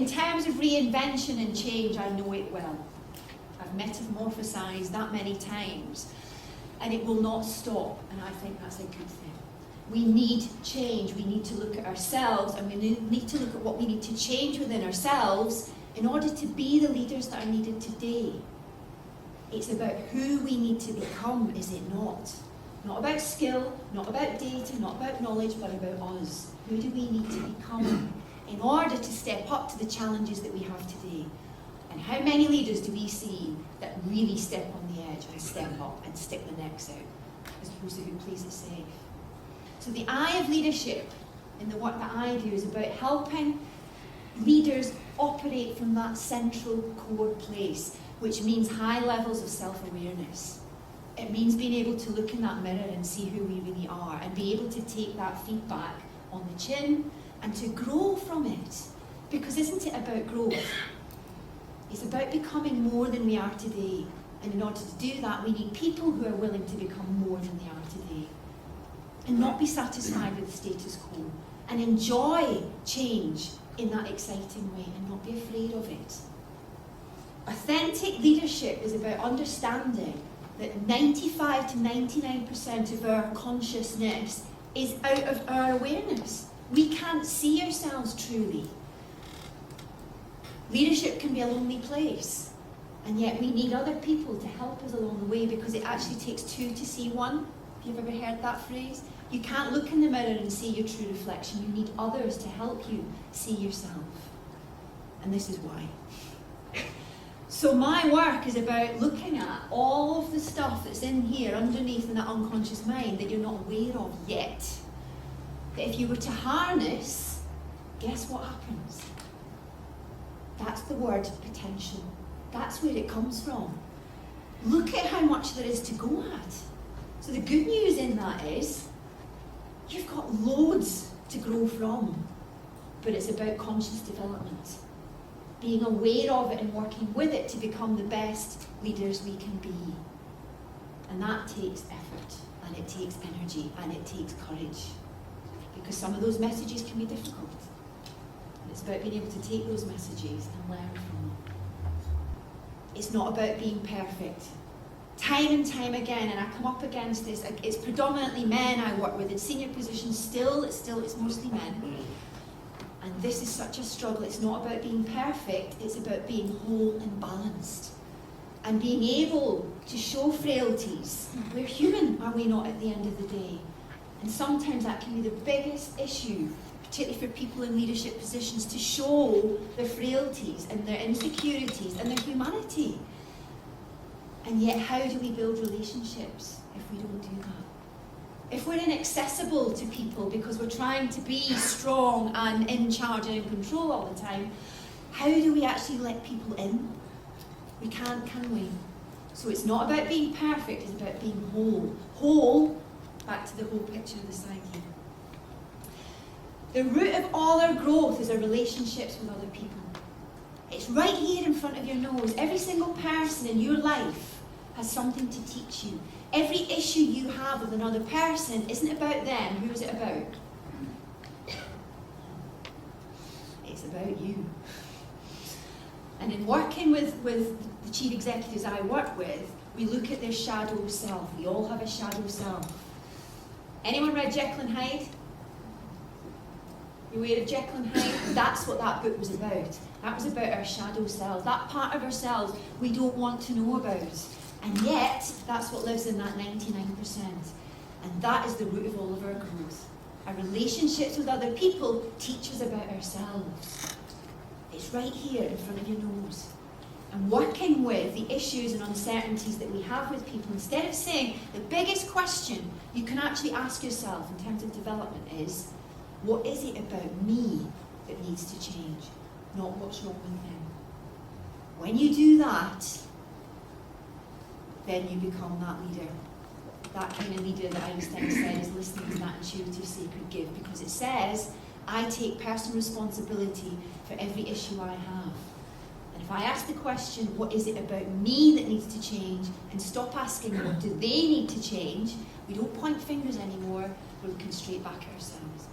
In terms of reinvention and change, I know it well. I've metamorphosized that many times, and it will not stop, and I think that's a good thing. We need change. We need to look at ourselves, and we need to look at what we need to change within ourselves in order to be the leaders that are needed today. It's about who we need to become, is it not? Not about skill, not about data, not about knowledge, but about us. Who do we need to become in order to step up to the challenges that we have today? And how many leaders do we see that really step on the edge and step up and stick their necks out, as opposed to who plays it safe? So the eye of leadership in the work that I do is about helping leaders operate from that central core place, which means high levels of self-awareness. It means being able to look in that mirror and see who we really are, and be able to take that feedback on the chin and to grow from it. Because isn't it about growth? It's about becoming more than we are today. And in order to do that, we need people who are willing to become more than they are today. And not be satisfied with the status quo. And enjoy change in that exciting way and not be afraid of it. Authentic leadership is about understanding that 95 to 99% of our consciousness is out of our awareness. We can't see ourselves truly. Leadership can be a lonely place, and yet we need other people to help us along the way, because it actually takes two to see one. Have you ever heard that phrase? You can't look in the mirror and see your true reflection. You need others to help you see yourself. And this is why. So my work is about looking at all of the stuff that's in here underneath in that unconscious mind that you're not aware of yet. That if you were to harness, guess what happens? That's the word potential. That's where it comes from. Look at how much there is to go at. So the good news in that is, you've got loads to grow from, but it's about conscious development. Being aware of it and working with it to become the best leaders we can be. And that takes effort, and it takes energy, and it takes courage. Because some of those messages can be difficult. And it's about being able to take those messages and learn from them. It's not about being perfect. Time and time again, and I come up against this, it's predominantly men I work with in senior positions, it's mostly men. And this is such a struggle. It's not about being perfect, it's about being whole and balanced. And being able to show frailties. We're human, are we not, at the end of the day? And sometimes that can be the biggest issue, particularly for people in leadership positions, to show their frailties and their insecurities and their humanity. And yet, how do we build relationships if we don't do that? If we're inaccessible to people because we're trying to be strong and in charge and in control all the time, how do we actually let people in? We can't, can we? So it's not about being perfect, it's about being whole. Whole, back to the whole picture of the side here. The root of all our growth is our relationships with other people. It's right here in front of your nose. Every single person in your life has something to teach you. Every issue you have with another person isn't about them. Who is it about? It's about you. And in working with the chief executives I work with, we look at their shadow self. We all have a shadow self. Anyone read Jekyll and Hyde? You aware of Jekyll and Hyde? That's what that book was about. That was about our shadow self. That part of ourselves we don't want to know about. And yet, that's what lives in that 99%. And that is the root of all of our growth. Our relationships with other people teach us about ourselves. It's right here in front of your nose. And working with the issues and uncertainties that we have with people, instead of saying the biggest question you can actually ask yourself in terms of development is, what is it about me that needs to change? Not what's wrong with them. When you do that, then you become that leader. That kind of leader that Einstein said is listening to that intuitive sacred gift, because it says, I take personal responsibility for every issue I have. And if I ask the question, what is it about me that needs to change, and stop asking what do they need to change, we don't point fingers anymore, we're looking straight back at ourselves.